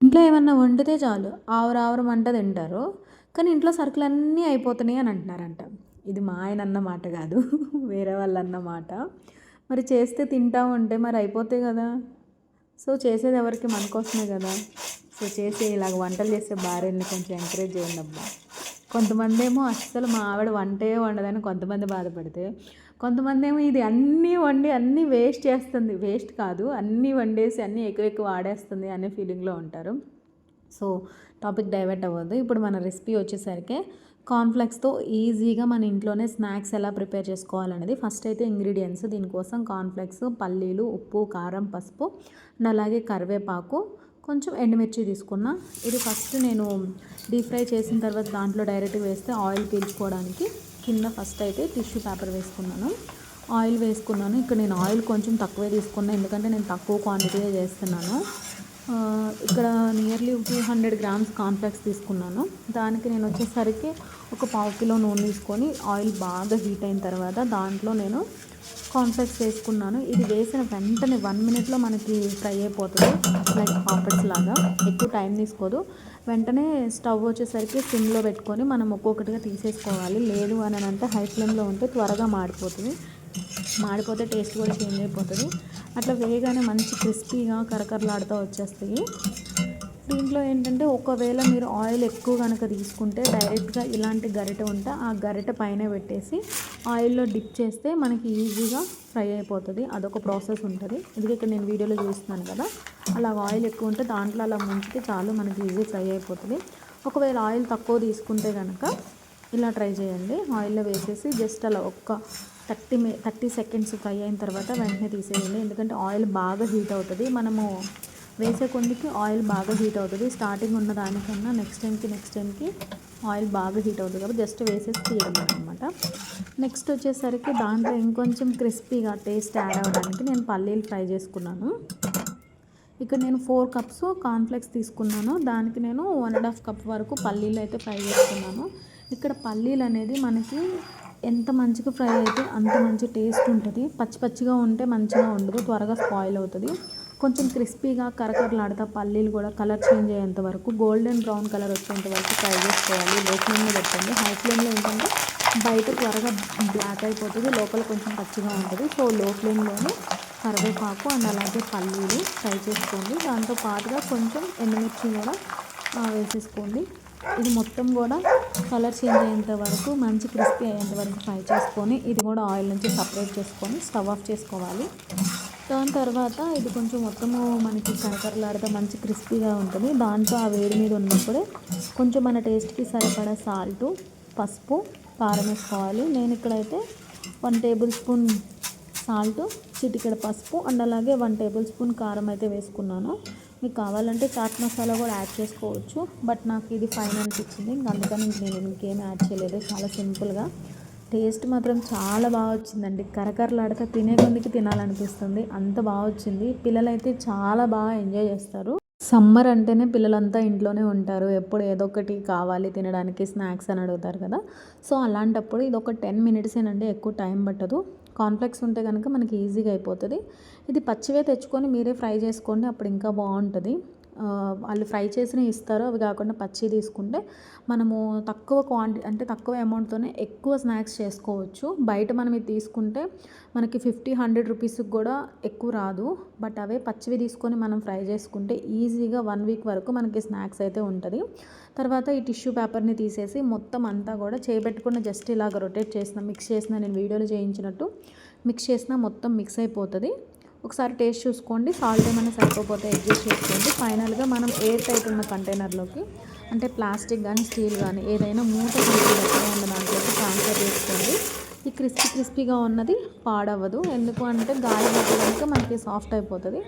ఇంట్లో ఏమన్నా వండితే చాలు ఆవరావరం మంట తింటారు. కానీ ఇంట్లో సరుకులన్నీ అయిపోతున్నాయి అని అంటున్నారంట. ఇది మా ఆయన అన్న మాట కాదు. వేరే వాళ్ళు అన్న మాట. మరి చేస్తే తింటా ఉంటే మరి అయిపోతాయి కదా! సో చేసేది ఎవరికి? మన కోసమే కదా! సో ఇలాగ వంటలు చేసే భార్యల్ని కొంచెం ఎంకరేజ్ చేయండి అబ్బా. కొంతమందేమో అస్సలు మా ఆవిడ వంటే వండదని కొంతమంది బాధపడితే, కొంతమందేమో ఇది అన్నీ వండి అన్నీ వేస్ట్ చేస్తుంది. వేస్ట్ కాదు, అన్నీ వండేసి అన్నీ ఎక్కువ ఎక్కువ వాడేస్తుంది అనే ఫీలింగ్లో ఉంటారు. సో టాపిక్ డైవర్ట్ అవ్వద్దు. ఇప్పుడు మన రెసిపీ వచ్చేసరికి కార్న్‌ఫ్లెక్స్‌తో ఈజీగా మన ఇంట్లోనే స్నాక్స్ ఎలా ప్రిపేర్ చేసుకోవాలనేది. ఫస్ట్ అయితే ఇంగ్రీడియంట్స్ దీనికోసం కార్న్‌ఫ్లెక్స్, పల్లీలు, ఉప్పు, కారం, పసుపు అండ్ అలాగే కరివేపాకు, కొంచెం ఎండుమిర్చి తీసుకున్నా. ఇది ఫస్ట్ నేను డీప్ ఫ్రై చేసిన తర్వాత దాంట్లో డైరెక్ట్గా వేస్తే ఆయిల్ పీల్చుకోవడానికి కింద ఫస్ట్ అయితే టిష్యూ పేపర్ వేసుకున్నాను. ఆయిల్ వేసుకున్నాను. ఇక్కడ నేను ఆయిల్ కొంచెం తక్కువే తీసుకున్నాను, ఎందుకంటే నేను తక్కువ క్వాంటిటీయే చేస్తున్నాను. ఇక్కడ నియర్లీ 200 గ్రామ్స్ కార్న్‌ఫ్లెక్స్ తీసుకున్నాను. దానికి నేను వచ్చేసరికి ఒక పావు కిలో నూనె తీసుకొని ఆయిల్ బాగా హీట్ అయిన తర్వాత దాంట్లో నేను కార్న్‌ఫ్లెక్స్ వేసుకున్నాను. ఇది వేసిన వెంటనే 1 మినిట్లో మనకి ఫ్రై అయిపోతుంది. లైక్ పాపడ్స్ లాగా ఎక్కువ టైం తీసుకోదు. వెంటనే స్టవ్ వచ్చేసరికి సిమ్లో పెట్టుకొని మనం ఒక్కొక్కటిగా తీసేసుకోవాలి. లేదు అని అంటే హై ఫ్లేమ్లో ఉంటే త్వరగా మాడిపోతుంది. మాడిపోతే టేస్ట్ కూడా చేంజ్ అయిపోతుంది. అట్లా వేయగానే మంచి క్రిస్పీగా కరకరలాడుతూ వచ్చేస్తాయి. దీంట్లో ఏంటంటే ఒకవేళ మీరు ఆయిల్ ఎక్కువ కనుక తీసుకుంటే డైరెక్ట్గా ఇలాంటి గరిటె ఉంటే ఆ గరిటె పైన పెట్టేసి ఆయిల్లో డిప్ చేస్తే మనకి ఈజీగా ఫ్రై అయిపోతుంది. అదొక ప్రాసెస్ ఉంటుంది. ఇది ఇక్కడ నేను వీడియోలో చూస్తున్నాను కదా, అలా ఆయిల్ ఎక్కువ ఉంటే దాంట్లో అలా ముంచితే చాలు, మనకి ఈజీ ఫ్రై అయిపోతుంది. ఒకవేళ ఆయిల్ తక్కువ తీసుకుంటే కనుక ఇలా ట్రై చేయండి. ఆయిల్లో వేసేసి జస్ట్ అలా ఒక్క 30 సెకండ్స్ ఫ్రై అయిన తర్వాత వెంటనే తీసేయండి. ఎందుకంటే ఆయిల్ బాగా హీట్ అవుతుంది. మనము వేసే కొద్దికి ఆయిల్ బాగా హీట్ అవుతుంది. స్టార్టింగ్ ఉన్న దానికన్నా నెక్స్ట్ టైంకి ఆయిల్ బాగా హీట్ అవుతుంది కాబట్టి జస్ట్ వేసేసి తీయడం అనమాట. నెక్స్ట్ వచ్చేసరికి దాంట్లో ఇంకొంచెం క్రిస్పీగా టేస్ట్ యాడ్ అవ్వడానికి నేను పల్లీలు ఫ్రై చేసుకున్నాను. ఇక్కడ నేను 4 కప్స్ కార్న్‌ఫ్లెక్స్ తీసుకున్నాను. దానికి నేను 1.5 కప్ వరకు పల్లీలు అయితే ఫ్రై చేసుకున్నాను. ఇక్కడ పల్లీలు అనేది మనకి ఎంత మంచిగా ఫ్రై అయితే అంత మంచి టేస్ట్ ఉంటుంది. పచ్చి పచ్చిగా ఉంటే మంచిగా ఉండదు, త్వరగా స్పాయిల్ అవుతుంది. కొంచెం క్రిస్పీగా కరకరలాడుతా పల్లీలు కూడా కలర్ చేంజ్ అయ్యేంత వరకు గోల్డెన్ బ్రౌన్ కలర్ వచ్చేంత వరకు ఫ్రై చేసుకోవాలి. లో ఫ్లేమ్లో పెట్టండి. హై ఫ్లేమ్లో ఏంటంటే బయట త్వరగా బ్లాక్ అయిపోతుంది, లోపల కొంచెం పచ్చిగా ఉంటుంది. సో లో ఫ్లేమ్లోనే కరివేపాకు అండ్ అలాగే పల్లీలు ఫ్రై చేసుకోండి. దాంతో పాటుగా కొంచెం ఎండుమిర్చి కూడా వేసేసుకోండి. ఇది మొత్తం కూడా కలర్ చేంజ్ అయ్యేంత వరకు మంచి క్రిస్పీ అయ్యేంత వరకు ఫ్రై చేసుకొని ఇది కూడా ఆయిల్ నుంచి సపరేట్ చేసుకొని స్టవ్ ఆఫ్ చేసుకోవాలి. దాని తర్వాత ఇది కొంచెం మొత్తము మనకి కరకరలాడితే మంచి క్రిస్పీగా ఉంటుంది. దాంట్లో ఆ వేడి మీద ఉన్నప్పుడే కొంచెం మన టేస్ట్కి సరిపడా సాల్టు, పసుపు, కారం వేసుకోవాలి. నేను ఇక్కడైతే 1 టేబుల్ స్పూన్ సాల్ట్, చిటికెడు పసుపు అండ్ అలాగే 1 టేబుల్ స్పూన్ కారం అయితే వేసుకున్నాను. మీకు కావాలంటే చాట్ మసాలా కూడా యాడ్ చేసుకోవచ్చు, బట్ నాకు ఇది ఫైన్ అనిపించింది. అందుకని నేను ఇంకేం యాడ్ చేయలేదు. చాలా సింపుల్గా టేస్ట్ మాత్రం చాలా బాగా వచ్చిందండి. కరకరలాడితే తినే కొద్దికి తినాలనిపిస్తుంది, అంత బాగా వచ్చింది. పిల్లలైతే చాలా బాగా ఎంజాయ్ చేస్తారు. సమ్మర్ అంటేనే పిల్లలంతా ఇంట్లోనే ఉంటారు, ఎప్పుడు ఏదో ఒకటి కావాలి తినడానికి, స్నాక్స్ అని అడుగుతారు కదా. సో అలాంటప్పుడు ఇది ఒక 10 మినిట్సేనండి, ఎక్కువ టైం పట్టదు. కార్న్‌ఫ్లెక్స్ ఉంటే కనుక మనకి ఈజీగా అయిపోతుంది. ఇది పచ్చివే తెచ్చుకొని మీరే ఫ్రై చేసుకోండి, అప్పుడు ఇంకా బాగుంటుంది. వాళ్ళు ఫ్రై చేసినవి ఇస్తారు, అవి కాకుండా పచ్చి తీసుకుంటే మనము తక్కువ అంటే తక్కువ అమౌంట్తోనే ఎక్కువ స్నాక్స్ చేసుకోవచ్చు. బయట మనం ఇది తీసుకుంటే మనకి 50-100 రూపీస్కి కూడా ఎక్కువ రాదు. బట్ అవే పచ్చివి తీసుకొని మనం ఫ్రై చేసుకుంటే ఈజీగా 1 వీక్ వరకు మనకి స్నాక్స్ అయితే ఉంటుంది. తర్వాత ఈ టిష్యూ పేపర్ని తీసేసి మొత్తం అంతా కూడా చేయబెట్టుకున్న జస్ట్ ఇలాగ రొటేట్ చేసిన, మిక్స్ చేసిన, నేను వీడియోలో చేయించినట్టు మిక్స్ చేసిన మొత్తం మిక్స్ అయిపోతుంది. ఒకసారి టేస్ట్ చూసుకోండి, సాల్ట్ ఏమైనా సరిపోతే అడ్జస్ట్ చేసుకోండి. ఫైనల్గా మనం ఎయిర్ టైట్ ఉన్న కంటైనర్లోకి, అంటే ప్లాస్టిక్ కానీ స్టీల్ కానీ ఏదైనా మూత ఉన్న దాంట్లోకి ట్రాన్స్ఫర్ చేసుకోండి. ఈ క్రిస్పీగా ఉన్నది పాడవదు, ఎందుకు అంటే గాలి కనుక మనకి సాఫ్ట్ అయిపోతుంది.